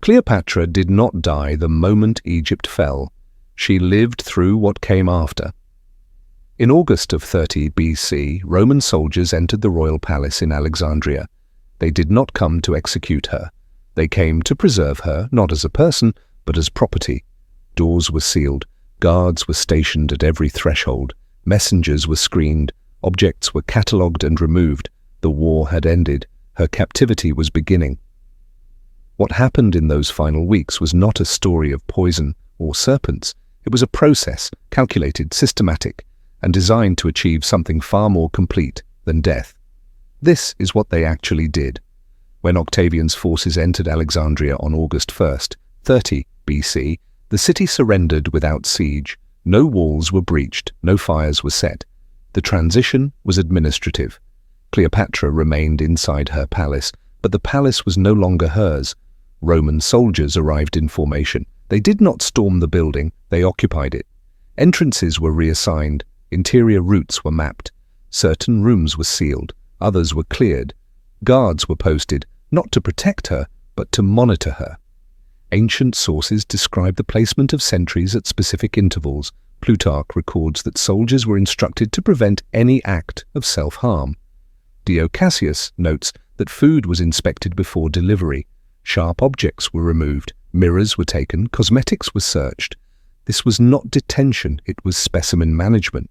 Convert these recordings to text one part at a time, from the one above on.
Cleopatra did not die the moment Egypt fell. She lived through what came after. In August of 30 BC, Roman soldiers entered the royal palace in Alexandria. They did not come to execute her. They came to preserve her, not as a person, but as property. Doors were sealed, guards were stationed at every threshold, messengers were screened, objects were catalogued and removed. The war had ended. Her captivity was beginning. What happened in those final weeks was not a story of poison or serpents. It was a process, calculated, systematic, and designed to achieve something far more complete than death. This is what they actually did. When Octavian's forces entered Alexandria on August 1st, 30 BC, the city surrendered without siege. No walls were breached, no fires were set. The transition was administrative. Cleopatra remained inside her palace, but the palace was no longer hers. Roman soldiers arrived in formation. They did not storm the building, they occupied it. Entrances were reassigned, interior routes were mapped. Certain rooms were sealed, others were cleared. Guards were posted, not to protect her, but to monitor her. Ancient sources describe the placement of sentries at specific intervals. Plutarch records that soldiers were instructed to prevent any act of self-harm. Dio Cassius notes that food was inspected before delivery. Sharp objects were removed, mirrors were taken, cosmetics were searched. This was not detention, it was specimen management.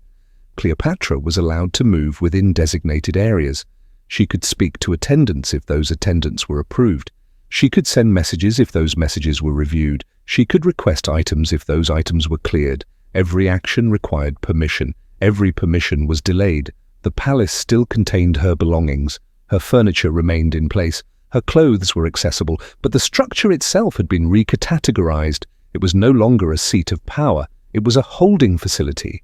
Cleopatra was allowed to move within designated areas. She could speak to attendants if those attendants were approved. She could send messages if those messages were reviewed. She could request items if those items were cleared. Every action required permission. Every permission was delayed. The palace still contained her belongings. Her furniture remained in place. Her clothes were accessible, but the structure itself had been recategorized. It was no longer a seat of power. It was a holding facility.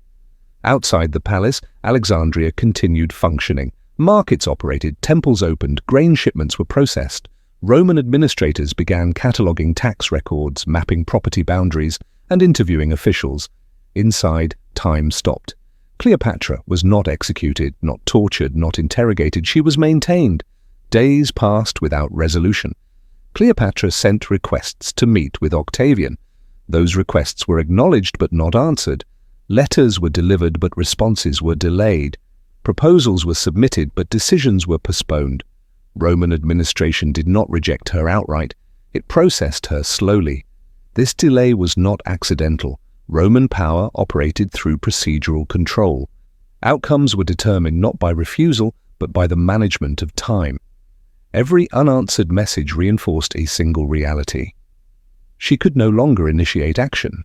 Outside the palace, Alexandria continued functioning. Markets operated, temples opened, grain shipments were processed. Roman administrators began cataloging tax records, mapping property boundaries, and interviewing officials. Inside, time stopped. Cleopatra was not executed, not tortured, not interrogated. She was maintained. Days passed without resolution. Cleopatra sent requests to meet with Octavian. Those requests were acknowledged but not answered. Letters were delivered but responses were delayed. Proposals were submitted but decisions were postponed. Roman administration did not reject her outright. It processed her slowly. This delay was not accidental. Roman power operated through procedural control. Outcomes were determined not by refusal, but by the management of time. Every unanswered message reinforced a single reality. She could no longer initiate action.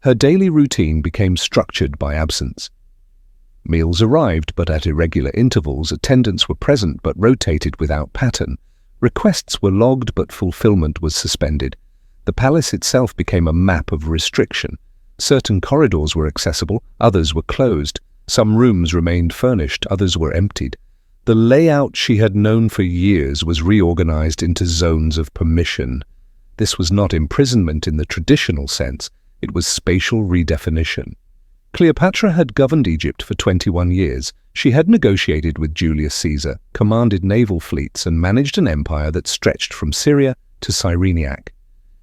Her daily routine became structured by absence. Meals arrived, but at irregular intervals. Attendants were present, but rotated without pattern. Requests were logged, but fulfillment was suspended. The palace itself became a map of restriction. Certain corridors were accessible, others were closed. Some rooms remained furnished, others were emptied. The layout she had known for years was reorganized into zones of permission. This was not imprisonment in the traditional sense, it was spatial redefinition. Cleopatra had governed Egypt for 21 years. She had negotiated with Julius Caesar, commanded naval fleets, and managed an empire that stretched from Syria to Cyrenaic.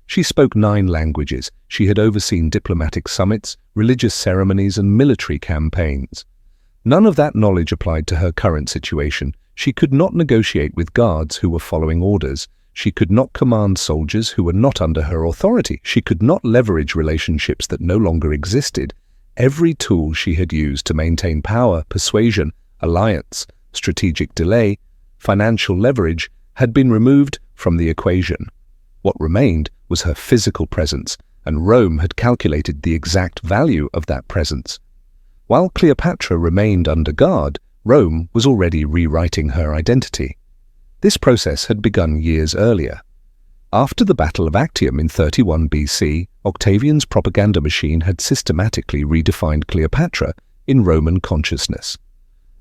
She spoke 9 languages. She had overseen diplomatic summits, religious ceremonies, and military campaigns. None of that knowledge applied to her current situation. She could not negotiate with guards who were following orders. She could not command soldiers who were not under her authority. She could not leverage relationships that no longer existed. Every tool she had used to maintain power, persuasion, alliance, strategic delay, financial leverage had been removed from the equation. What remained was her physical presence, and Rome had calculated the exact value of that presence. While Cleopatra remained under guard, Rome was already rewriting her identity. This process had begun years earlier. After the Battle of Actium in 31 BC, Octavian's propaganda machine had systematically redefined Cleopatra in Roman consciousness.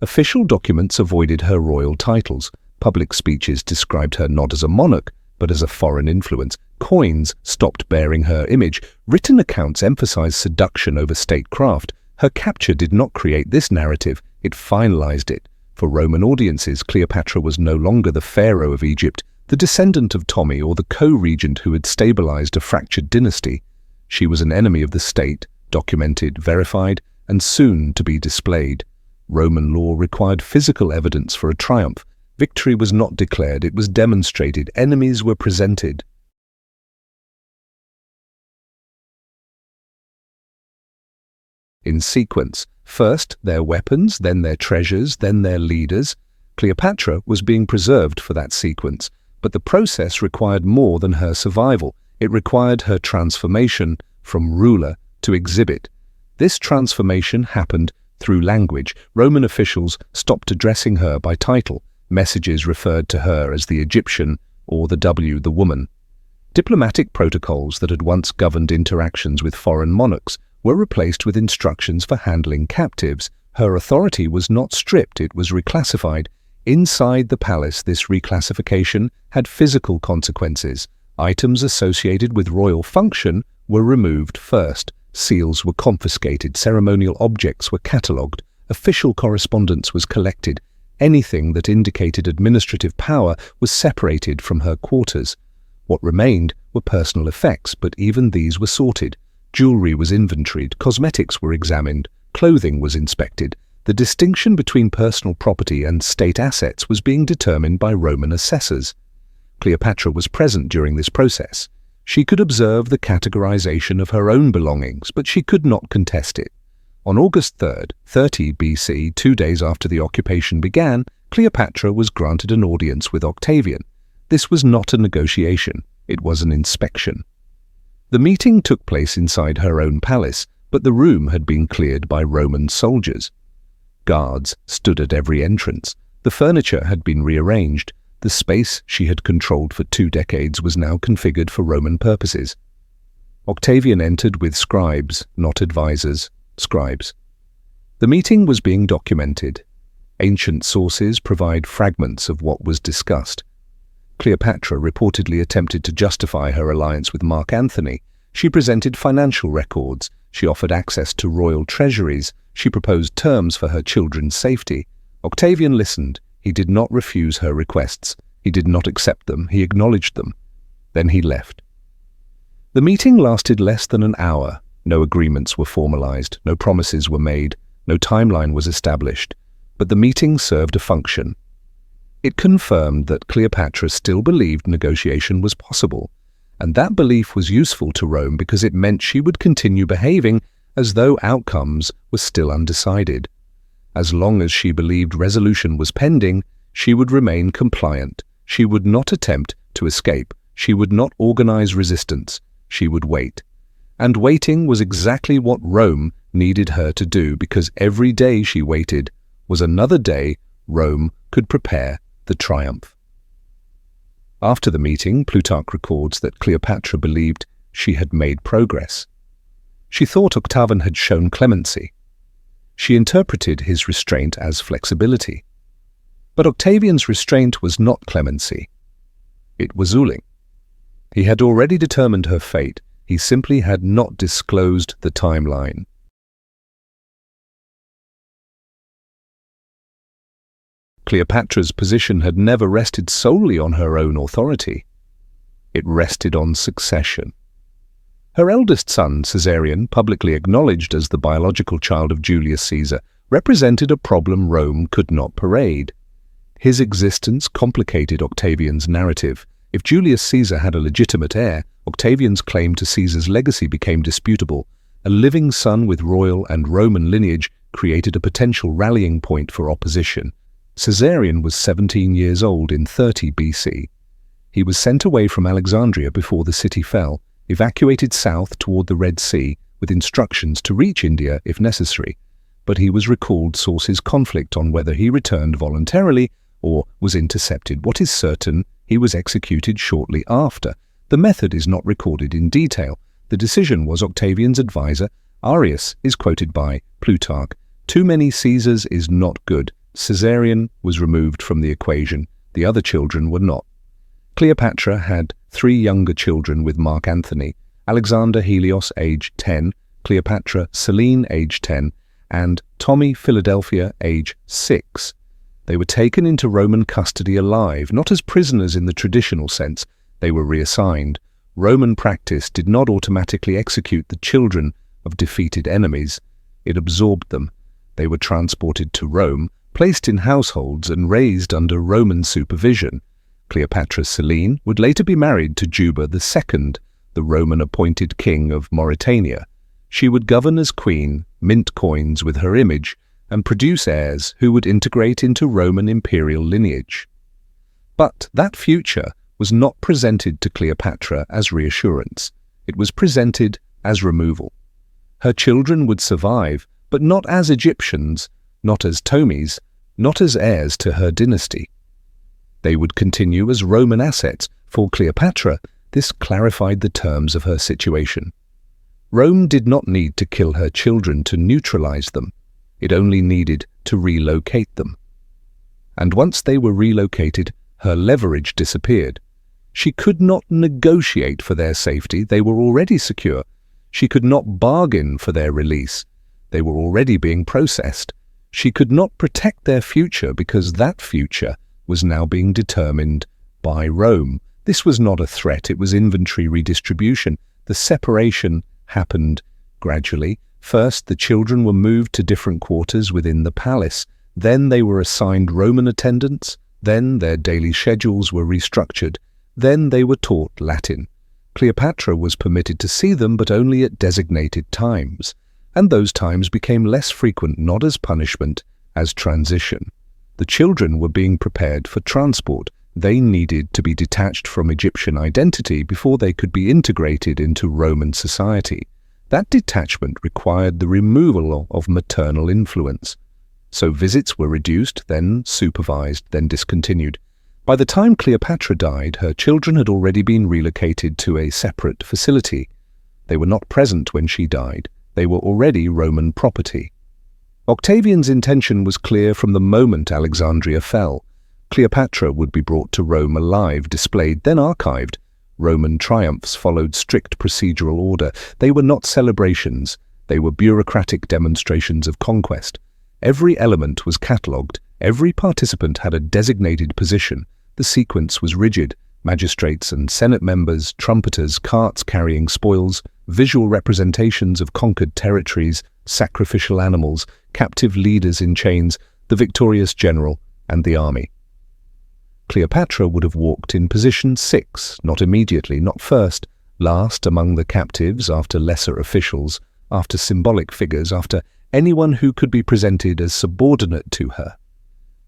Official documents avoided her royal titles. Public speeches described her not as a monarch, but as a foreign influence. Coins stopped bearing her image. Written accounts emphasized seduction over statecraft. Her capture did not create this narrative, it finalized it. For Roman audiences, Cleopatra was no longer the pharaoh of Egypt. the descendant of Tommy or the co-regent who had stabilized a fractured dynasty. She was an enemy of the state, documented, verified, and soon to be displayed. Roman law required physical evidence for a triumph. Victory was not declared, it was demonstrated. Enemies were presented. In sequence, first their weapons, then their treasures, then their leaders. Cleopatra was being preserved for that sequence, but the process required more than her survival. It required her transformation from ruler to exhibit. This transformation happened through language. Roman officials stopped addressing her by title. Messages referred to her as the Egyptian or the woman. Diplomatic protocols that had once governed interactions with foreign monarchs were replaced with instructions for handling captives. Her authority was not stripped, it was reclassified. Inside the palace, this reclassification had physical consequences. Items associated with royal function were removed first. Seals were confiscated, ceremonial objects were catalogued, official correspondence was collected. Anything that indicated administrative power was separated from her quarters. What remained were personal effects, but even these were sorted. Jewelry was inventoried, cosmetics were examined, clothing was inspected. The distinction between personal property and state assets was being determined by Roman assessors. Cleopatra was present during this process. She could observe the categorization of her own belongings, but she could not contest it. On August 3rd, 30 BC, 2 days after the occupation began, Cleopatra was granted an audience with Octavian. This was not a negotiation, it was an inspection. The meeting took place inside her own palace, but the room had been cleared by Roman soldiers. Guards stood at every entrance. The furniture had been rearranged. The space she had controlled for 2 decades was now configured for Roman purposes. Octavian entered with scribes, not advisors, scribes. The meeting was being documented. Ancient sources provide fragments of what was discussed. Cleopatra reportedly attempted to justify her alliance with Mark Antony. She presented financial records. She offered access to royal treasuries. She proposed terms for her children's safety. Octavian listened. He did not refuse her requests. He did not accept them. He acknowledged them. Then he left. The meeting lasted less than an hour. No agreements were formalized. No promises were made. No timeline was established. But the meeting served a function. It confirmed that Cleopatra still believed negotiation was possible, and that belief was useful to Rome because it meant she would continue behaving as though outcomes were still undecided. As long as she believed resolution was pending, she would remain compliant. She would not attempt to escape. She would not organize resistance. She would wait. And waiting was exactly what Rome needed her to do, because every day she waited was another day Rome could prepare the triumph. After the meeting, Plutarch records that Cleopatra believed she had made progress. She thought Octavian had shown clemency. She interpreted his restraint as flexibility. But Octavian's restraint was not clemency. It was ruling. He had already determined her fate. He simply had not disclosed the timeline. Cleopatra's position had never rested solely on her own authority. It rested on succession. Her eldest son, Caesarion, publicly acknowledged as the biological child of Julius Caesar, represented a problem Rome could not parade. His existence complicated Octavian's narrative. If Julius Caesar had a legitimate heir, Octavian's claim to Caesar's legacy became disputable. A living son with royal and Roman lineage created a potential rallying point for opposition. Caesarion was 17 years old in 30 BC. He was sent away from Alexandria before the city fell, evacuated south toward the Red Sea with instructions to reach India if necessary, but he was recalled. Sources conflict on whether he returned voluntarily or was intercepted. What is certain, he was executed shortly after. The method is not recorded in detail. The decision was Octavian's advisor. Arius is quoted by Plutarch. Too many Caesars is not good. Caesarion was removed from the equation. The other children were not. Cleopatra had 3 younger children with Mark Antony: Alexander Helios, age 10, Cleopatra Selene, age 10, and Tommy Philadelphia, age 6. They were taken into Roman custody alive, not as prisoners in the traditional sense. They were reassigned. Roman practice did not automatically execute the children of defeated enemies. It absorbed them. They were transported to Rome, placed in households and raised under Roman supervision. Cleopatra Selene would later be married to Juba II, the Roman-appointed king of Mauritania. She would govern as queen, mint coins with her image, and produce heirs who would integrate into Roman imperial lineage. But that future was not presented to Cleopatra as reassurance. It was presented as removal. Her children would survive, but not as Egyptians, not as Ptolemies, not as heirs to her dynasty. They would continue as Roman assets. For Cleopatra, this clarified the terms of her situation. Rome did not need to kill her children to neutralize them. It only needed to relocate them. And once they were relocated, her leverage disappeared. She could not negotiate for their safety. They were already secure. She could not bargain for their release. They were already being processed. She could not protect their future because that future was now being determined by Rome. This was not a threat, it was inventory redistribution. The separation happened gradually. First, the children were moved to different quarters within the palace. Then they were assigned Roman attendants. Then their daily schedules were restructured. Then they were taught Latin. Cleopatra was permitted to see them, but only at designated times. And those times became less frequent, not as punishment, as transition. The children were being prepared for transport. They needed to be detached from Egyptian identity before they could be integrated into Roman society. That detachment required the removal of maternal influence. So visits were reduced, then supervised, then discontinued. By the time Cleopatra died, her children had already been relocated to a separate facility. They were not present when she died. They were already Roman property. Octavian's intention was clear from the moment Alexandria fell. Cleopatra would be brought to Rome alive, displayed, then archived. Roman triumphs followed strict procedural order. They were not celebrations. They were bureaucratic demonstrations of conquest. Every element was catalogued. Every participant had a designated position. The sequence was rigid. Magistrates and Senate members, trumpeters, carts carrying spoils, visual representations of conquered territories, sacrificial animals, captive leaders in chains, the victorious general, and the army. Cleopatra would have walked in position 6, not immediately, not first, last among the captives, after lesser officials, after symbolic figures, after anyone who could be presented as subordinate to her.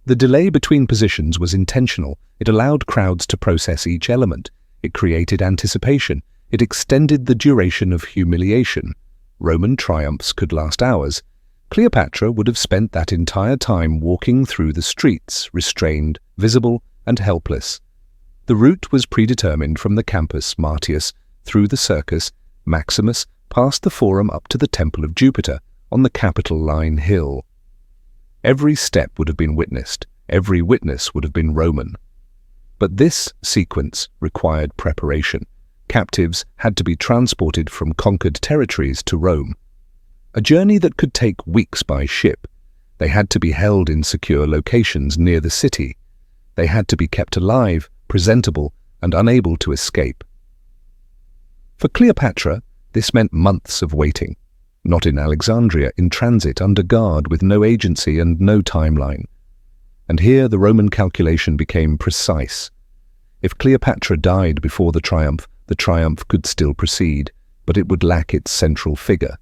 The delay between positions was intentional. It allowed crowds to process each element. It created anticipation. It extended the duration of humiliation. Roman triumphs could last hours. Cleopatra would have spent that entire time walking through the streets, restrained, visible, and helpless. The route was predetermined from the Campus Martius, through the Circus, Maximus, past the Forum up to the Temple of Jupiter, on the Capitoline Hill. Every step would have been witnessed. Every witness would have been Roman. But this sequence required preparation. Captives had to be transported from conquered territories to Rome. A journey that could take weeks by ship. They had to be held in secure locations near the city. They had to be kept alive, presentable, and unable to escape. For Cleopatra, this meant months of waiting. Not in Alexandria, in transit, under guard, with no agency and no timeline. And here the Roman calculation became precise. If Cleopatra died before the triumph could still proceed, but it would lack its central figure.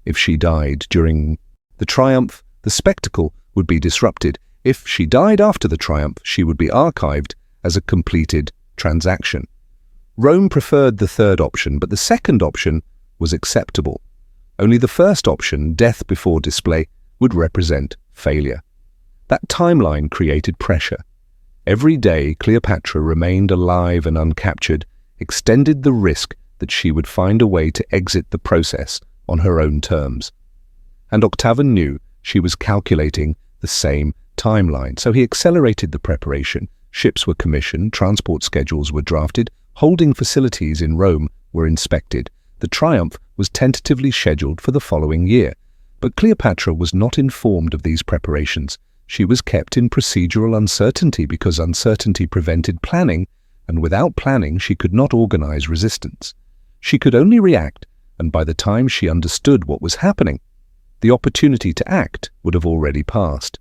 If she died during the triumph, the spectacle would be disrupted. If she died after the triumph, she would be archived as a completed transaction. Rome preferred the third option, but the second option was acceptable. Only the first option, death before display, would represent failure. That timeline created pressure. Every day Cleopatra remained alive and uncaptured, extended the risk that she would find a way to exit the process on her own terms. And Octavian knew she was calculating the same timeline, so he accelerated the preparation. Ships were commissioned, transport schedules were drafted, holding facilities in Rome were inspected. The triumph was tentatively scheduled for the following year, but Cleopatra was not informed of these preparations. She was kept in procedural uncertainty because uncertainty prevented planning, and without planning she could not organize resistance. She could only react, and by the time she understood what was happening, the opportunity to act would have already passed.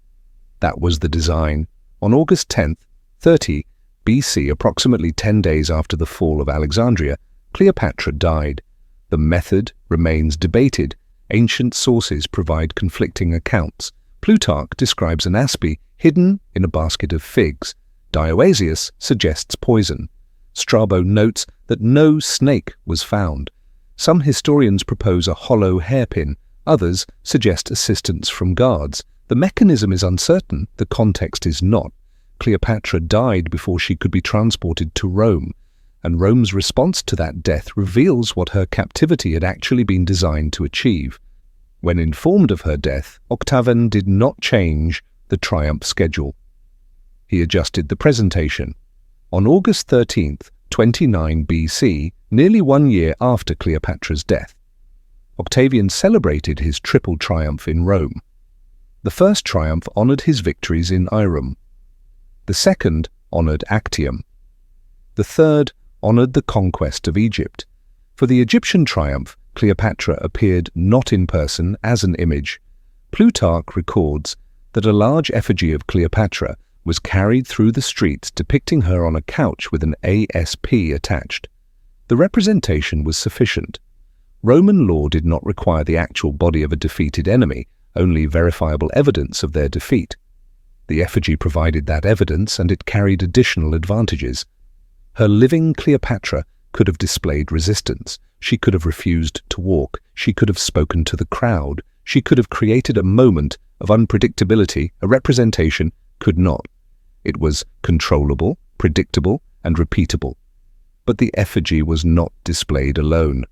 That was the design. On August 10th, 30 BC, approximately 10 days after the fall of Alexandria, Cleopatra died. The method remains debated. Ancient sources provide conflicting accounts. Plutarch describes an aspi hidden in a basket of figs. Dioasius suggests poison. Strabo notes that no snake was found. Some historians propose a hollow hairpin. Others suggest assistance from guards. The mechanism is uncertain, the context is not. Cleopatra died before she could be transported to Rome, and Rome's response to that death reveals what her captivity had actually been designed to achieve. When informed of her death, Octavian did not change the triumph schedule. He adjusted the presentation. On August 13th, 29 BC, nearly 1 year after Cleopatra's death, Octavian celebrated his triple triumph in Rome. The first triumph honored his victories in Irem. The second honored Actium. The third honored the conquest of Egypt. For the Egyptian triumph, Cleopatra appeared not in person as an image. Plutarch records that a large effigy of Cleopatra was carried through the streets depicting her on a couch with an ASP attached. The representation was sufficient. Roman law did not require the actual body of a defeated enemy, only verifiable evidence of their defeat. The effigy provided that evidence, and it carried additional advantages. Her living Cleopatra could have displayed resistance. She could have refused to walk. She could have spoken to the crowd. She could have created a moment of unpredictability a representation could not. It was controllable, predictable, and repeatable. But the effigy was not displayed alone.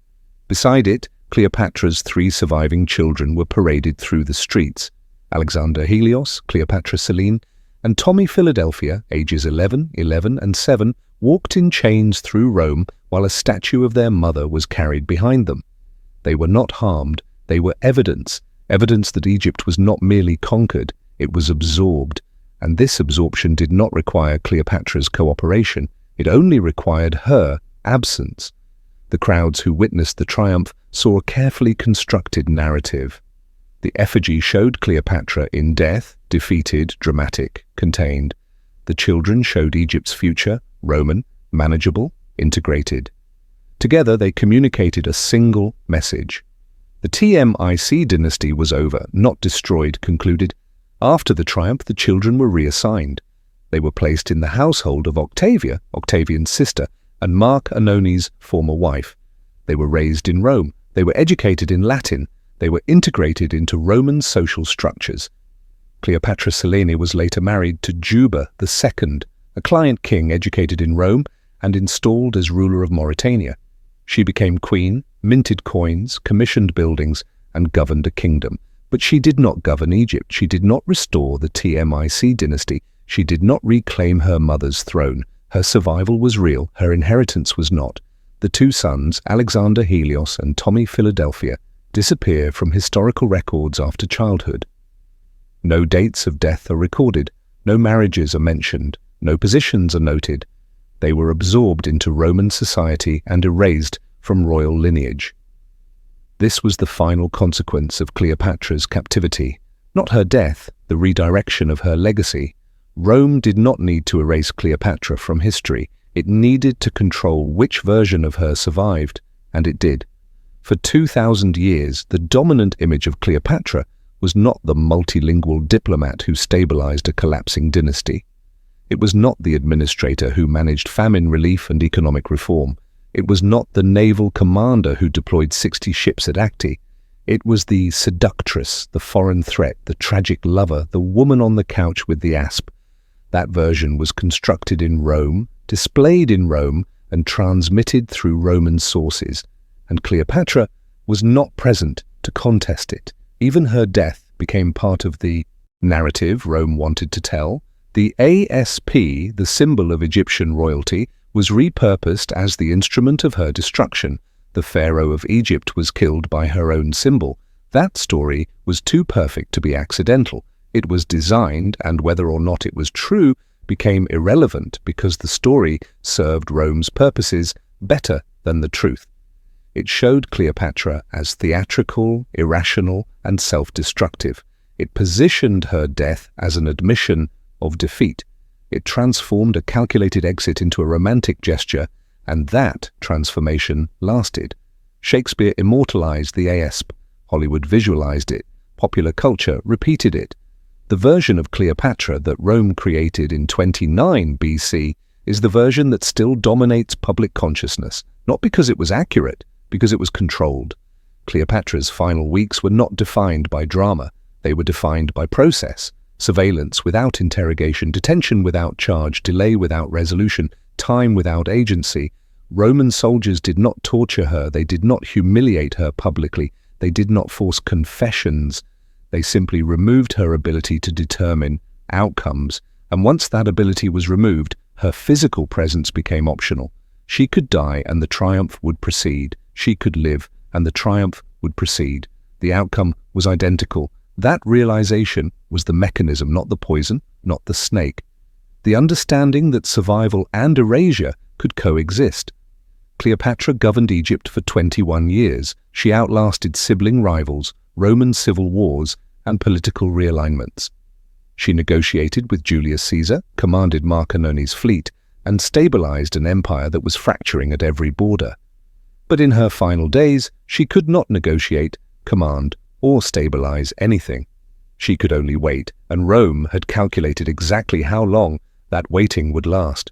Beside it, Cleopatra's 3 surviving children were paraded through the streets. Alexander Helios, Cleopatra Selene, and Tommy Philadelphia, ages 11, 11, and 7, walked in chains through Rome while a statue of their mother was carried behind them. They were not harmed, they were evidence that Egypt was not merely conquered, it was absorbed, and this absorption did not require Cleopatra's cooperation, it only required her absence. The crowds who witnessed the triumph saw a carefully constructed narrative. The effigy showed Cleopatra in death, defeated, dramatic, contained. The children showed Egypt's future, Roman, manageable, integrated. Together they communicated a single message. The TMIC dynasty was over, not destroyed, concluded. After the triumph, the children were reassigned. They were placed in the household of Octavia, Octavian's sister, and Mark Anoni's former wife. They were raised in Rome. They were educated in Latin. They were integrated into Roman social structures. Cleopatra Selene was later married to Juba II, a client king educated in Rome and installed as ruler of Mauritania. She became queen, minted coins, commissioned buildings, and governed a kingdom. But she did not govern Egypt. She did not restore the TMIC dynasty. She did not reclaim her mother's throne. Her survival was real. Her inheritance was not. The 2 sons, Alexander Helios and Tommy Philadelphia, disappear from historical records after childhood. No dates of death are recorded. No marriages are mentioned. No positions are noted. They were absorbed into Roman society and erased from royal lineage. This was the final consequence of Cleopatra's captivity, not her death, the redirection of her legacy. Rome did not need to erase Cleopatra from history. It needed to control which version of her survived, and it did. For 2,000 years, the dominant image of Cleopatra was not the multilingual diplomat who stabilized a collapsing dynasty. It was not the administrator who managed famine relief and economic reform. It was not the naval commander who deployed 60 ships at Acti. It was the seductress, the foreign threat, the tragic lover, the woman on the couch with the asp. That version was constructed in Rome, displayed in Rome, and transmitted through Roman sources. And Cleopatra was not present to contest it. Even her death became part of the narrative Rome wanted to tell. The ASP, the symbol of Egyptian royalty, was repurposed as the instrument of her destruction. The pharaoh of Egypt was killed by her own symbol. That story was too perfect to be accidental. It was designed, and whether or not it was true became irrelevant because the story served Rome's purposes better than the truth. It showed Cleopatra as theatrical, irrational, and self-destructive. It positioned her death as an admission of defeat. It transformed a calculated exit into a romantic gesture, and that transformation lasted. Shakespeare immortalized the ASP, Hollywood visualized it, popular culture repeated it. The version of Cleopatra that Rome created in 29 BC is the version that still dominates public consciousness, not because it was accurate, because it was controlled. Cleopatra's final weeks were not defined by drama. They were defined by process. Surveillance without interrogation, detention without charge, delay without resolution, time without agency. Roman soldiers did not torture her. They did not humiliate her publicly. They did not force confessions. They simply removed her ability to determine outcomes. And once that ability was removed, her physical presence became optional. She could die and the triumph would proceed. She could live and the triumph would proceed. The outcome was identical. That realization was the mechanism, not the poison, not the snake. The understanding that survival and erasure could coexist. Cleopatra governed Egypt for 21 years. She outlasted sibling rivals, Roman civil wars, and political realignments. She negotiated with Julius Caesar, commanded Mark Annoni's fleet, and stabilized an empire that was fracturing at every border. But in her final days, she could not negotiate, command, or stabilize anything. She could only wait, and Rome had calculated exactly how long that waiting would last.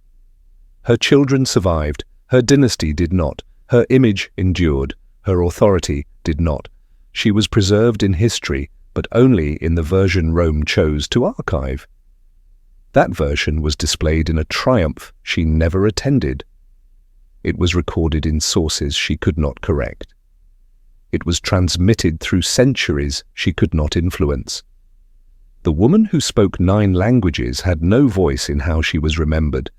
Her children survived, her dynasty did not, her image endured, her authority did not. She was preserved in history, but only in the version Rome chose to archive. That version was displayed in a triumph she never attended. It was recorded in sources she could not correct. It was transmitted through centuries she could not influence. The woman who spoke 9 languages had no voice in how she was remembered.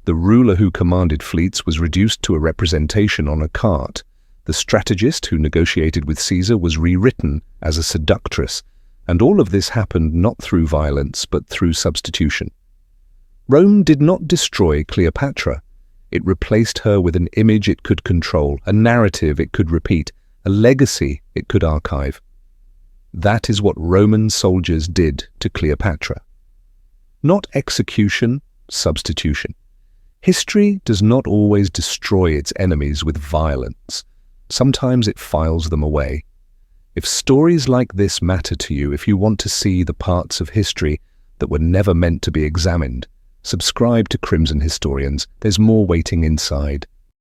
The ruler who commanded fleets was reduced to a representation on a cart. The strategist who negotiated with Caesar was rewritten as a seductress, and all of this happened not through violence but through substitution. Rome did not destroy Cleopatra. It replaced her with an image it could control, a narrative it could repeat, a legacy it could archive. That is what Roman soldiers did to Cleopatra. Not execution, substitution. History does not always destroy its enemies with violence. Sometimes it files them away. If stories like this matter to you, if you want to see the parts of history that were never meant to be examined, subscribe to Crimson Historians. There's more waiting inside.